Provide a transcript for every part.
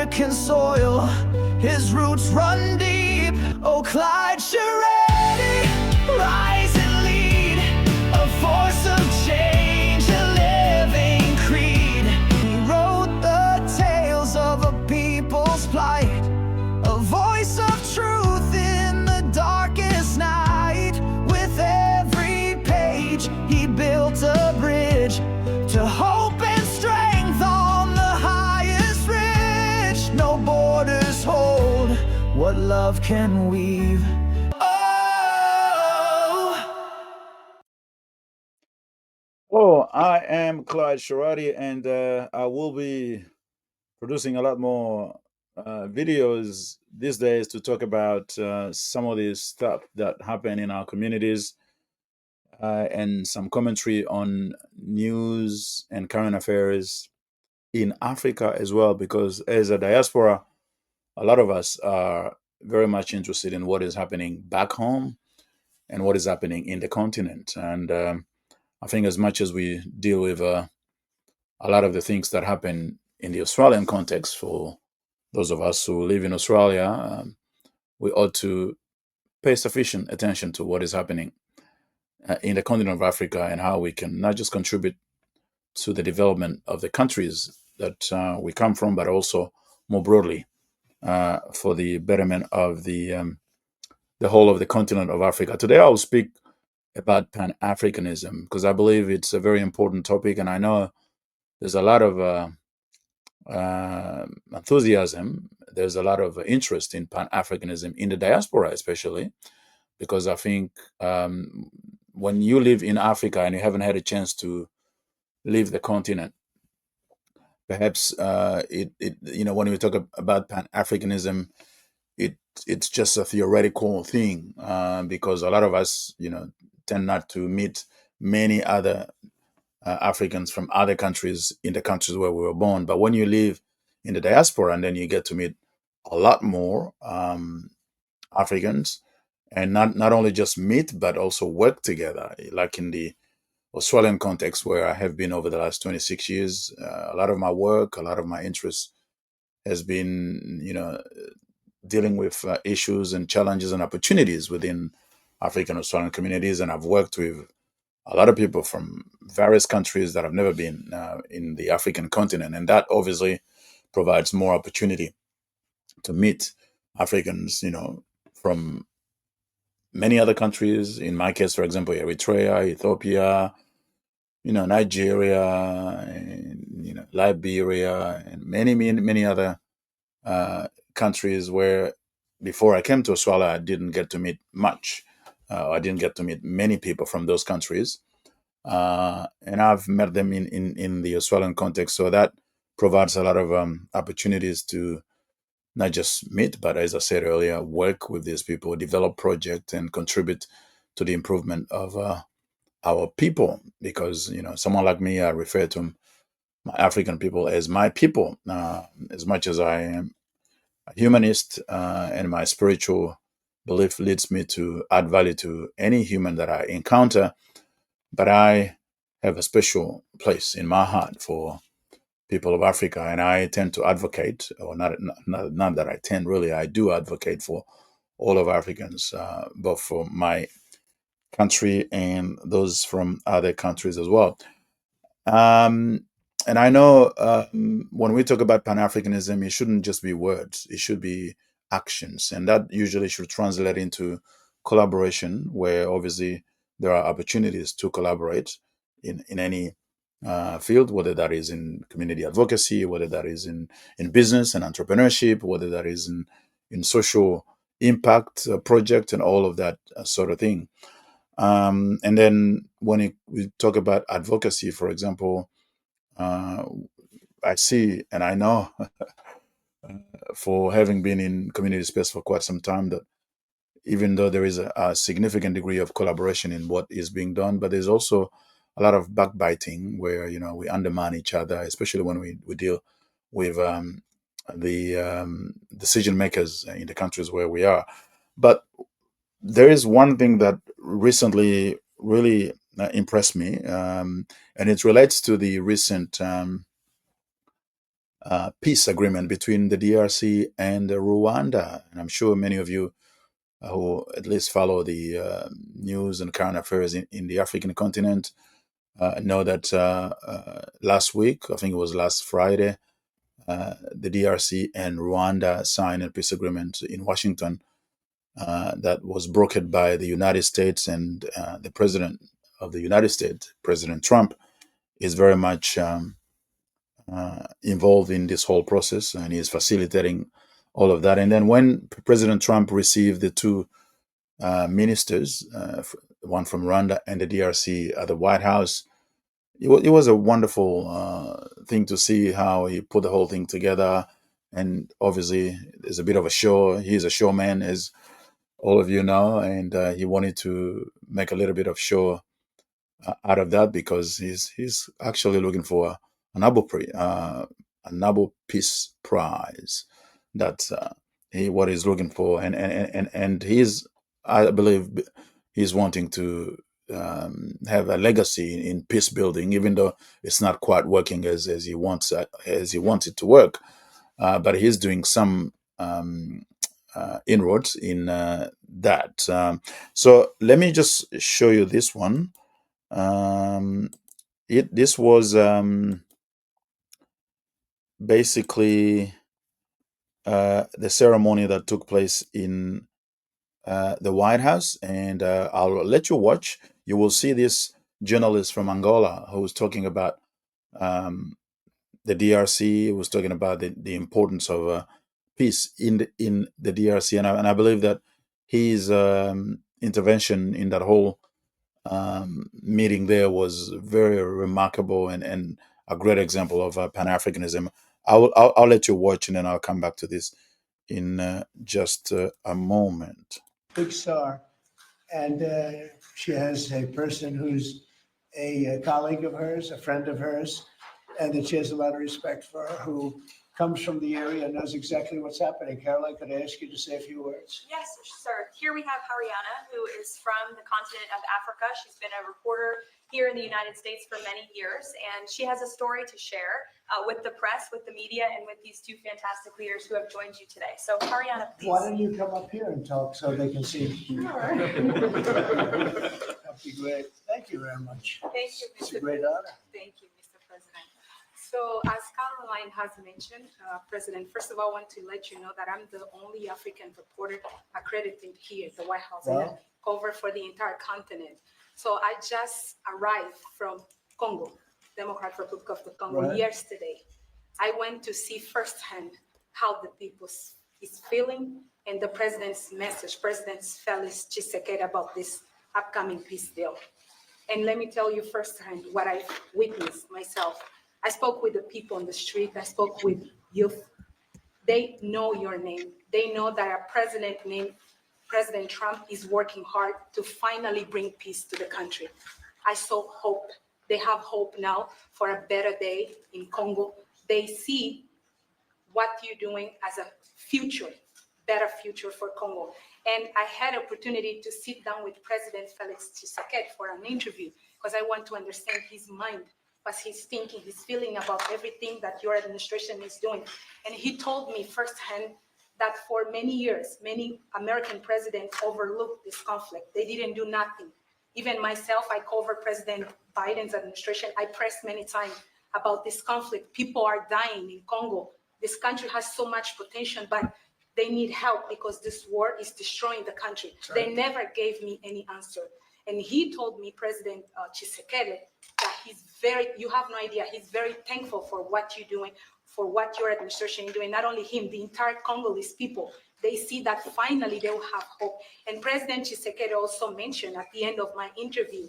African soil, his roots run deep. Oh, Clyde Sherrady, rise and lead, a force of change, a living creed. He wrote the tales of a people's plight, a voice of truth in the darkest night. With every page, he built a bridge to hope and strength on the highest ridge. No borders hold what love can weave. Hello, I am Clyde Sherrady, and I will be producing a lot more videos these days to talk about some of the stuff that happen in our communities and some commentary on news and current affairs in Africa as well, because as a diaspora, a lot of us are very much interested in what is happening back home and what is happening in the continent. And I think as much as we deal with a lot of the things that happen in the Australian context for those of us who live in Australia, we ought to pay sufficient attention to what is happening in the continent of Africa and how we can not just contribute to the development of the countries that we come from, but also more broadly for the betterment of the whole of the continent of Africa. Today, I will speak about Pan-Africanism because I believe it's a very important topic, and I know there's a lot of enthusiasm. There's a lot of interest in Pan-Africanism in the diaspora, especially because I think when you live in Africa and you haven't had a chance to leave the continent, perhaps when we talk about Pan-Africanism, it's just a theoretical thing because a lot of us tend not to meet many other Africans from other countries in the countries where we were born. But when you live in the diaspora, and then you get to meet a lot more Africans, and not only just meet, but also work together, like in the Australian context where I have been over the last 26 years. A lot of my work, a lot of my interest has been, dealing with issues and challenges and opportunities within African Australian communities. And I've worked with a lot of people from various countries that have never been in the African continent. And that obviously provides more opportunity to meet Africans, from many other countries. In my case, for example, Eritrea, Ethiopia, Nigeria, and, Liberia, and many other countries where before I came to Australia, I didn't get to meet much. I didn't get to meet many people from those countries. And I've met them in the Australian context. So that provides a lot of opportunities to not just meet, but as I said earlier, work with these people, develop projects, and contribute to the improvement of our people. Because, someone like me, I refer to my African people as my people, as much as I am a humanist, and my spiritual belief leads me to add value to any human that I encounter. But I have a special place in my heart for people of Africa, and I tend to advocate, or not that I tend, really, I do advocate for all of Africans, both for my country and those from other countries as well. And I know when we talk about Pan-Africanism, it shouldn't just be words, it should be actions. And that usually should translate into collaboration, where obviously there are opportunities to collaborate in any field, whether that is in community advocacy, whether that is in business and entrepreneurship, whether that is in social impact project and all of that sort of thing. And then when we talk about advocacy, for example, I see and I know for having been in community space for quite some time that even though there is a significant degree of collaboration in what is being done, but there's also a lot of backbiting where we undermine each other, especially when we deal with the decision makers in the countries where we are. But there is one thing that recently really impressed me, and it relates to the recent peace agreement between the DRC and Rwanda. And I'm sure many of you who at least follow the news and current affairs in the African continent know that last week, I think it was last Friday, the DRC and Rwanda signed a peace agreement in Washington that was brokered by the United States, and the President of the United States, President Trump, is very much involved in this whole process, and he is facilitating all of that. And then when President Trump received the two ministers, one from Rwanda and the DRC, at the White House, it was a wonderful thing to see how he put the whole thing together. And obviously, there's a bit of a show. He's a showman, as all of you know, and he wanted to make a little bit of show out of that, because he's actually looking for a Nobel Peace Prize. That's what he's looking for, and he's, I believe, he's wanting to have a legacy in peace building, even though it's not quite working as he wants it to work. But he's doing some inroads in that. So let me just show you this one. This was basically the ceremony that took place in the White House, and I'll let you watch. You will see this journalist from Angola who was talking about the DRC. He was talking about the importance of peace in the DRC, and I believe that his intervention in that whole meeting there was very remarkable, and a great example of Pan-Africanism. I'll let you watch, and then I'll come back to this in just a moment. Big star, and she has a person who's a colleague of hers, a friend of hers, and that she has a lot of respect for, who comes from the area and knows exactly what's happening. Caroline, could I ask you to say a few words? Yes, sir. Here we have HARIANA, who is from the continent of Africa. She's been a reporter here in the United States for many years, and she has a story to share with the press, with the media, and with these two fantastic leaders who have joined you today. So, HARIANA, please. Why don't you come up here and talk so they can see? Sure. That'd be great. Thank you very much. Thank you, It's a Mr. great honor. Thank you, Mr. President. So, as Caroline has mentioned, President, first of all, I want to let you know that I'm the only African reporter accredited here at the White House. Wow. And I cover for the entire continent. So I just arrived from Congo, Democratic Republic of the Congo, Right. yesterday. I went to see firsthand how the people is feeling and the president's message, President Felix Tshisekedi, about this upcoming peace deal. And let me tell you firsthand what I witnessed myself. I spoke with the people on the street. I spoke with youth. They know your name. They know that a president named President Trump is working hard to finally bring peace to the country. I saw hope. They have hope now for a better day in Congo. They see what you're doing as a future, better future for Congo. And I had opportunity to sit down with President Felix Tshisekedi for an interview, because I want to understand his mind, what he's thinking, his feeling about everything that your administration is doing. And he told me firsthand that for many years, many American presidents overlooked this conflict. They didn't do nothing. Even myself, I covered President Biden's administration. I pressed many times about this conflict. People are dying in Congo. This country has so much potential, but they need help because this war is destroying the country. Right. They never gave me any answer. And he told me, President Tshisekedi, that you have no idea, he's very thankful for what you're doing, for what your administration is doing. Not only him, the entire Congolese people, they see that finally they will have hope. And President Tshisekedi also mentioned at the end of my interview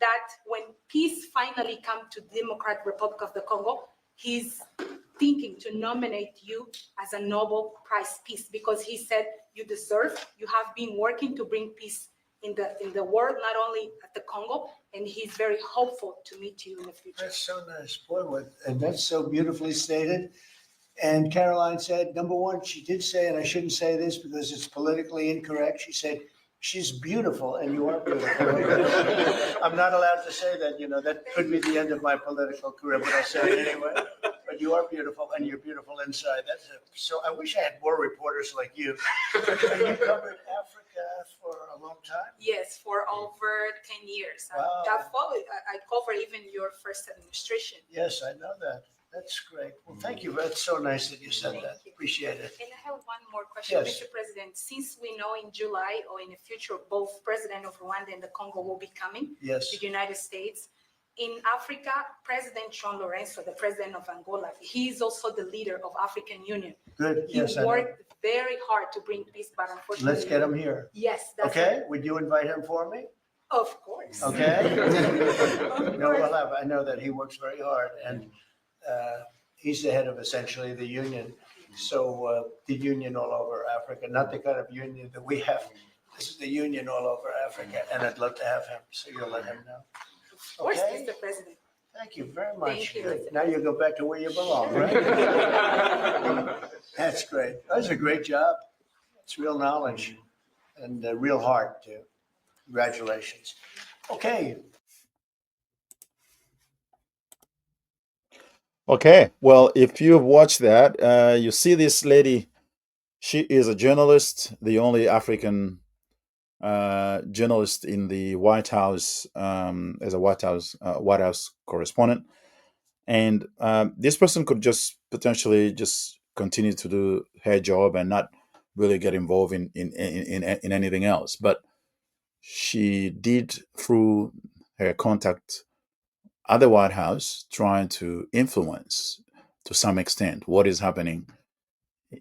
that when peace finally comes to the Democratic Republic of the Congo, he's thinking to nominate you as a Nobel Prize Peace, because he said you deserve, you have been working to bring peace in the world, not only at the Congo, and he's very hopeful to meet you in the future. That's so nice, boy, and that's so beautifully stated. And Caroline said, number one, she did say, and I shouldn't say this because it's politically incorrect, she said, she's beautiful, and you are beautiful. I'm not allowed to say that, that could be the end of my political career, but I'll say it anyway. But but you are beautiful, and you're beautiful inside. So I wish I had more reporters like you. And you covered Africa for a long time? Yes, for over 10 years. Wow. I cover even your first administration. Yes, I know that. That's great. Well, thank you. That's so nice that you said Thank that. you. Appreciate it. And I have one more question, Yes. Mr. President. Since we know in July or in the future, both President of Rwanda and the Congo will be coming Yes. to the United States. In Africa, President John Lorenzo, the president of Angola, he is also the leader of African Union. Good. He Yes, I know. worked very hard to bring peace, but unfortunately. Let's get him here. Yes, that's Okay? Would you invite him for me? Of course. Okay? Of No, course. we'll have. I know that he works very hard, and he's the head of essentially the union. So the union all over Africa, not the kind of union that we have. This is the union all over Africa, and I'd love to have him. So you'll let him know. Of course, Okay. Mr. President. Thank you very much. Thank you, Good. Mr. Now you go back to where you belong, right? That's great. That's a great job. It's real knowledge and real heart too. Congratulations. Okay. Okay, well, if you've watched that, you see this lady. She is a journalist, the only African journalist in the White House, as a White House correspondent. And this person could just potentially just continue to do her job and not really get involved in anything else. But she did, through her contact at the White House, trying to influence to some extent what is happening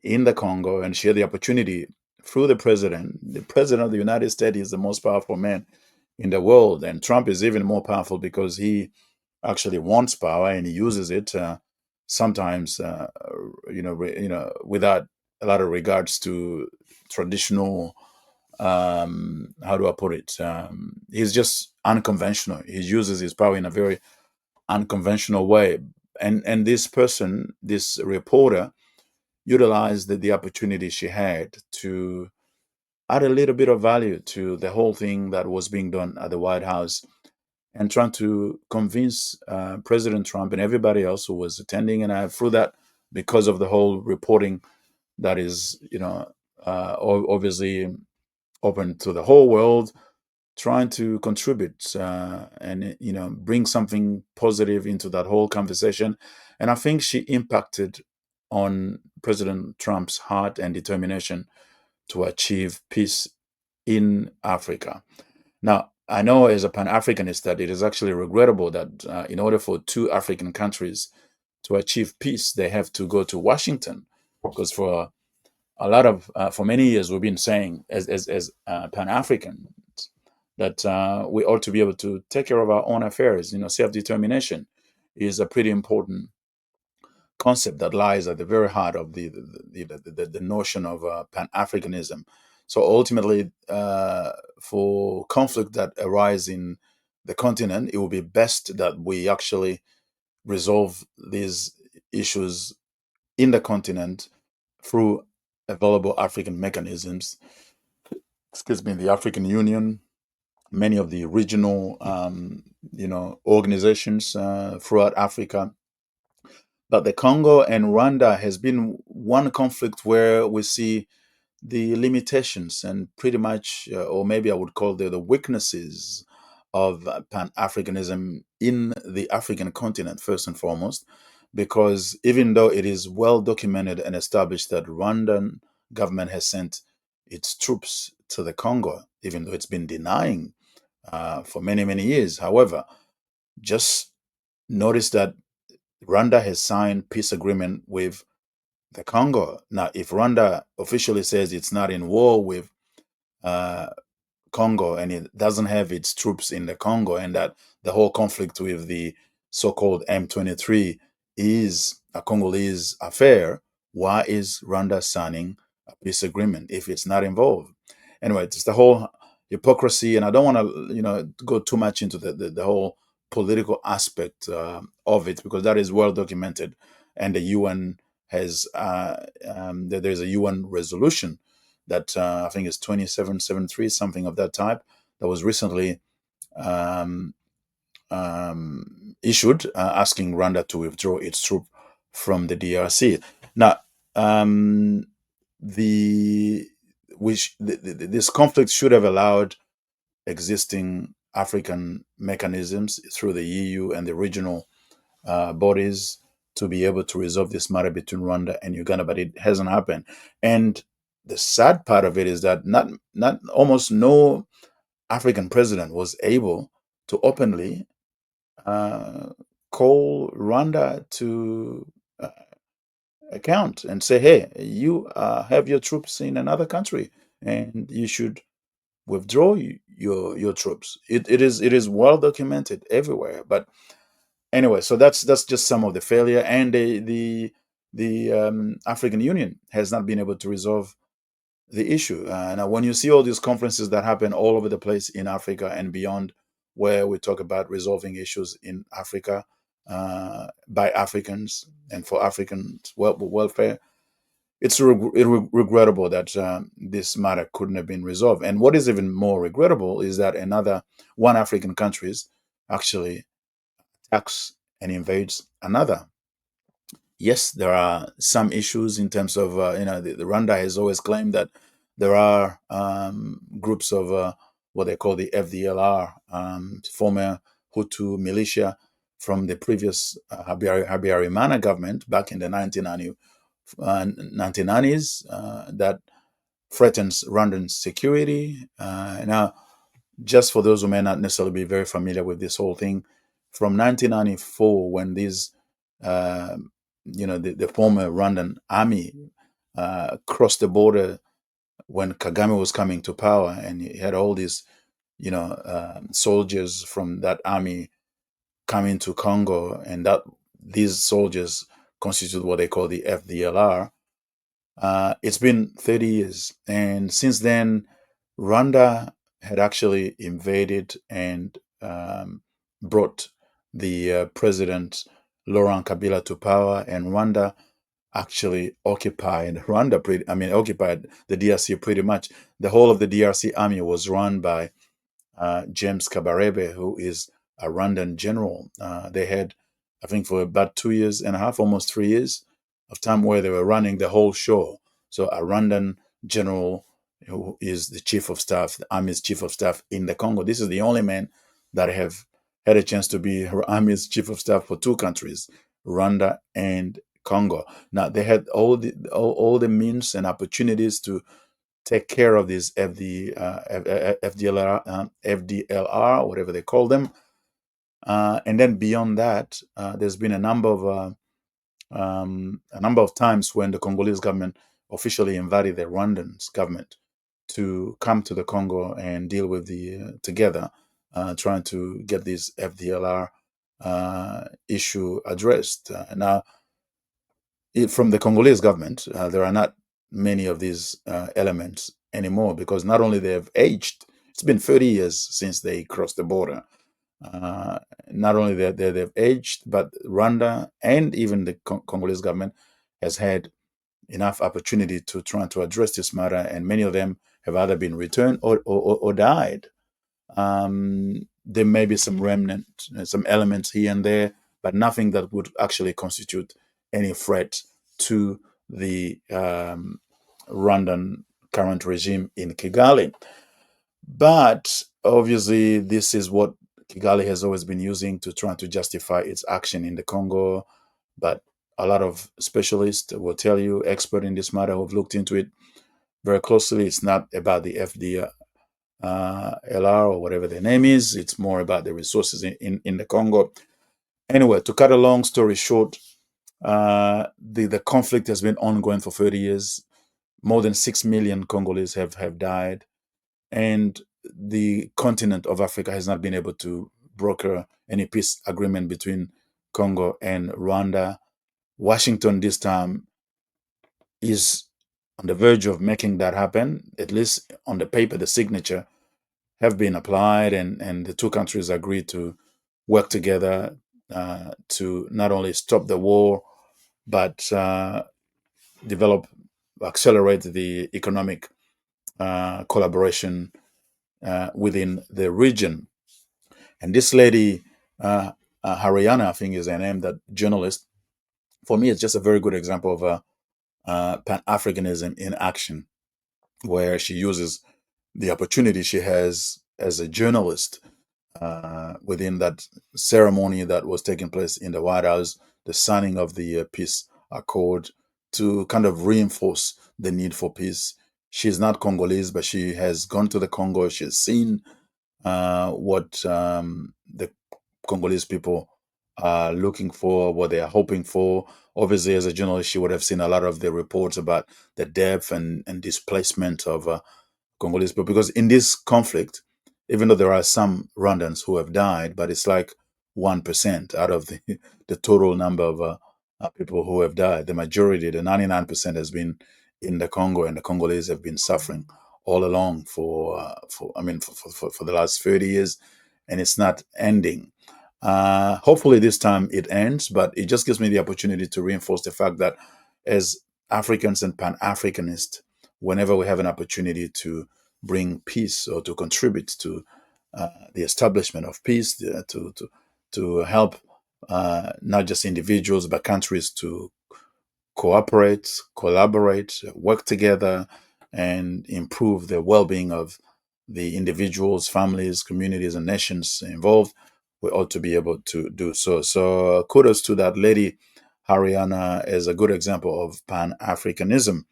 in the Congo, and she had the opportunity through the president. The president of the United States is the most powerful man in the world, and Trump is even more powerful because he actually wants power and he uses it sometimes, without a lot of regards to traditional. How do I put it? He's just unconventional. He uses his power in a very unconventional way, and this person, this reporter, utilized the opportunity she had to add a little bit of value to the whole thing that was being done at the White House, and trying to convince President Trump and everybody else who was attending. And through that, because of the whole reporting that is, obviously open to the whole world, trying to contribute and bring something positive into that whole conversation. And I think she impacted on President Trump's heart and determination to achieve peace in Africa. Now, I know as a Pan-Africanist that it is actually regrettable that in order for two African countries to achieve peace, they have to go to Washington, because for for many years we've been saying as Pan-Africans that we ought to be able to take care of our own affairs. Self-determination is a pretty important concept that lies at the very heart of the notion of Pan-Africanism. So ultimately, for conflict that arise in the continent, it will be best that we actually resolve these issues in the continent through available African mechanisms. Excuse me, the African Union, many of the regional, organizations throughout Africa. But the Congo and Rwanda has been one conflict where we see the limitations and pretty much, or maybe I would call the weaknesses of Pan-Africanism in the African continent, first and foremost, because even though it is well documented and established that Rwandan government has sent its troops to the Congo, even though it's been denying for many, many years. However, just notice that Rwanda has signed peace agreement with the Congo. Now, if Rwanda officially says it's not in war with uh, Congo and it doesn't have its troops in the Congo, and that the whole conflict with the so-called M23 is a Congolese affair, why is Rwanda signing a peace agreement if it's not involved? Anyway, it's the whole hypocrisy, and I don't want to, go too much into the whole political aspect of it, because that is well documented, and the UN has there's a UN resolution that I think is 2773, something of that type, that was recently issued, asking Rwanda to withdraw its troop from the DRC. Now, this conflict should have allowed existing African mechanisms through the EU and the regional bodies to be able to resolve this matter between Rwanda and Uganda, but it hasn't happened. And the sad part of it is that not almost no African president was able to openly call Rwanda to account and say, "Hey, you have your troops in another country, and you should withdraw your troops." It is well documented everywhere. But anyway, so that's just some of the failure, and the African Union has not been able to resolve the issue. Now, when you see all these conferences that happen all over the place in Africa and beyond, where we talk about resolving issues in Africa by Africans and for Africans' welfare, it's regrettable that this matter couldn't have been resolved. And what is even more regrettable is that one African countries actually attacks and invades another. Yes, there are some issues in terms of, the Rwanda has always claimed that there are groups of what they call the FDLR, former Hutu militia from the previous Habyarimana government back in the 1990s that threatens Rwandan security. Now, just for those who may not necessarily be very familiar with this whole thing, from 1994, when these the former Rwandan army crossed the border when Kagame was coming to power, and he had all these, soldiers from that army coming to Congo, and that these soldiers constitute what they call the FDLR. It's been 30 years, and since then, Rwanda had actually invaded and brought the president Laurent Kabila to power, and Rwanda actually occupied the DRC pretty much. The whole of the DRC army was run by James Kabarebe, who is a Rwandan general. They had, I think, for about 2.5 years, almost 3 years of time where they were running the whole show. So a Rwandan general who is the chief of staff, the army's chief of staff in the Congo. This is the only man that have had a chance to be her army's chief of staff for two countries, Rwanda and Congo. Now they had all the means and opportunities to take care of these FDLR, whatever they call them, and then beyond that, there's been a number of times when the Congolese government officially invited the Rwandan government to come to the Congo and deal with together, trying to get this FDLR issue addressed. Now, from the Congolese government, there are not many of these elements anymore, because not only they have aged, it's been 30 years since they crossed the border. Not only they've aged, but Rwanda and even the Congolese government has had enough opportunity to try to address this matter, and many of them have either been returned or died. There may be some remnant, some elements here and there, but nothing that would actually constitute any threat to the Rwandan current regime in Kigali. But obviously, this is what Kigali has always been using to try to justify its action in the Congo. But a lot of specialists will tell you, experts in this matter who have looked into it very closely, it's not about the FDLR or whatever their name is. It's more about the resources in the Congo. Anyway, to cut a long story short, the conflict has been ongoing for 30 years. More than 6 million Congolese have died. And the continent of Africa has not been able to broker any peace agreement between Congo and Rwanda. Washington this time is on the verge of making that happen. At least on the paper, the signature have been applied, and the two countries agreed to work together to not only stop the war, but accelerate the economic collaboration within the region. And this lady, HARIANA, I think is her name, that journalist for me, it's just a very good example of Pan-Africanism in action, where she uses the opportunity she has as a journalist within that ceremony that was taking place in the White House, the signing of the peace accord, to kind of reinforce the need for peace. She's not Congolese, but she has gone to the Congo. She's seen what the Congolese people are looking for, what they are hoping for. Obviously, as a journalist, she would have seen a lot of the reports about the depth and displacement of Congolese people. Because in this conflict, even though there are some Rwandans who have died, but it's like 1% out of the total number of people who have died. The majority, the 99%, has been in the Congo, and the Congolese have been suffering all along for the last 30 years, and it's not ending. Hopefully this time it ends, but it just gives me the opportunity to reinforce the fact that as Africans and Pan-Africanists, whenever we have an opportunity to bring peace or to contribute to the establishment of peace, to help not just individuals but countries to cooperate, collaborate, work together, and improve the well-being of the individuals, families, communities, and nations involved, we ought to be able to do so. So kudos to that lady, HARIANA, as a good example of Pan-Africanism.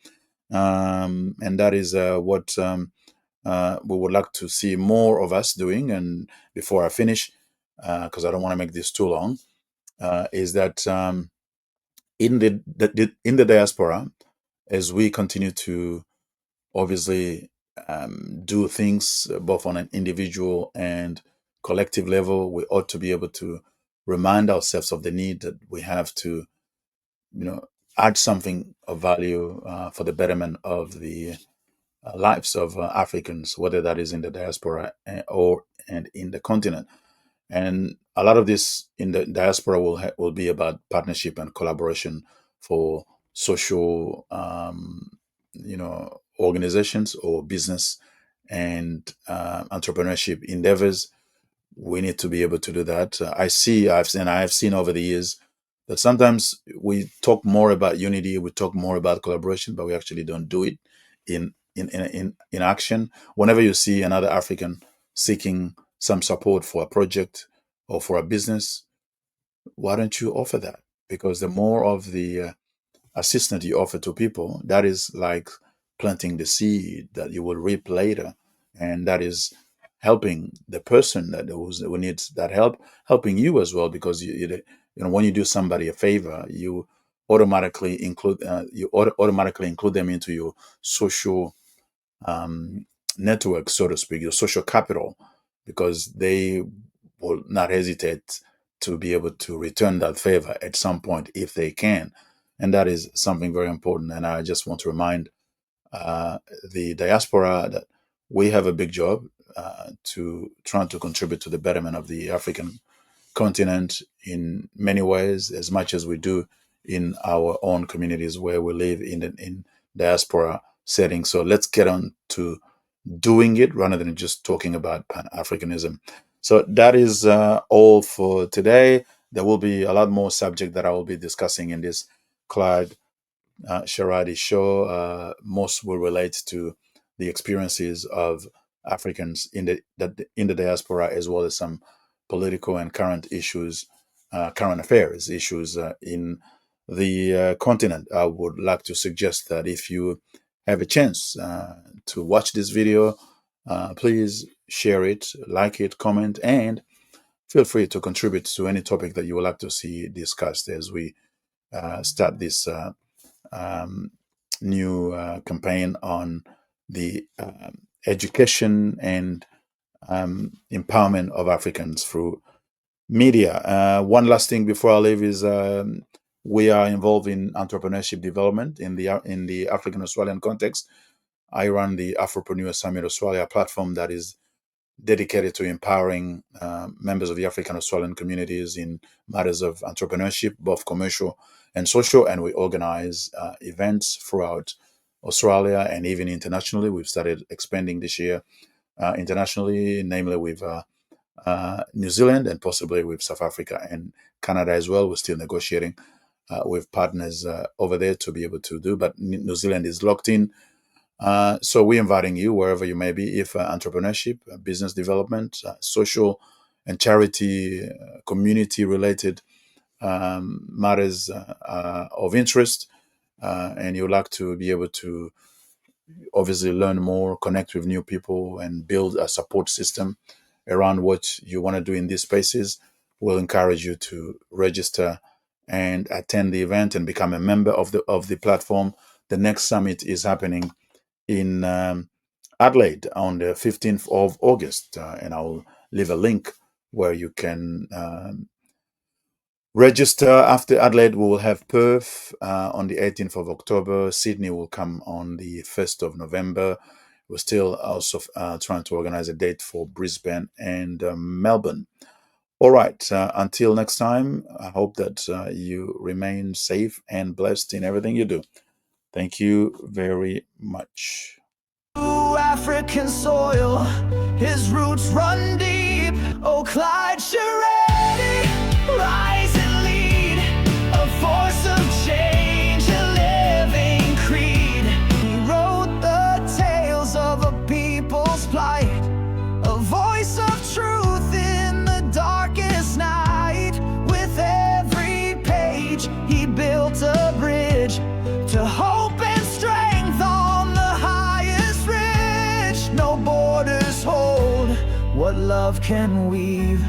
And that is what we would like to see more of us doing. And before I finish, because I don't want to make this too long, is that in the diaspora, as we continue to obviously do things both on an individual and collective level, we ought to be able to remind ourselves of the need that we have to, add something of value for the betterment of the lives of Africans, whether that is in the diaspora and in the continent. And a lot of this in the diaspora will be about partnership and collaboration for social, organizations or business and entrepreneurship endeavors. We need to be able to do that. I have seen over the years that sometimes we talk more about unity, we talk more about collaboration, but we actually don't do it in action. Whenever you see another African seeking some support for a project or for a business, why don't you offer that? Because the more of the assistance you offer to people, that is like planting the seed that you will reap later, and that is helping the person who needs that help, helping you as well. Because when you do somebody a favor, you automatically include them into your social network, so to speak, your social capital, because they will not hesitate to be able to return that favor at some point if they can. And that is something very important. And I just want to remind the diaspora that we have a big job to try to contribute to the betterment of the African continent in many ways, as much as we do in our own communities where we live in diaspora settings. So let's get on to doing it rather than just talking about Pan-Africanism. So that is all for today. There will be a lot more subject that I will be discussing in this Clyde Sharadi show. Most will relate to the experiences of Africans in the diaspora, as well as some political and current issues, current affairs issues in the continent. I would like to suggest that if you have a chance to watch this video, please share it, like it, comment, and feel free to contribute to any topic that you would like to see discussed as we start this new campaign on the education and empowerment of Africans through media. One last thing before I leave is we are involved in entrepreneurship development in the African Australian context. I run the Afropreneur Summit Australia platform that is dedicated to empowering members of the African Australian communities in matters of entrepreneurship, both commercial and social. And we organize events throughout Australia and even internationally. We've started expanding this year internationally, namely with New Zealand and possibly with South Africa and Canada as well. We're still negotiating with partners over there to be able to do. But New Zealand is locked in. So we're inviting you wherever you may be, if entrepreneurship, business development, social and charity, community-related matters of interest, and you'd like to be able to obviously learn more, connect with new people, and build a support system around what you want to do in these spaces, we'll encourage you to register and attend the event and become a member of the platform. The next summit is happening in Adelaide on the 15th of August, and I'll leave a link where you can register. After Adelaide, we will have Perth on the 18th of October. Sydney will come on the 1st of November. We're still also trying to organize a date for Brisbane and Melbourne. All right, until next time, I hope that you remain safe and blessed in everything you do. Thank you very much. African soil, his roots run deep. Oh, Clyde Shiretti, rise and lead, a force of change, a living creed. He wrote the tales of a people's plight, a voice of truth in the darkest night. With every page, he built a bridge to hope and strength on the highest ridge. No borders hold what love can weave.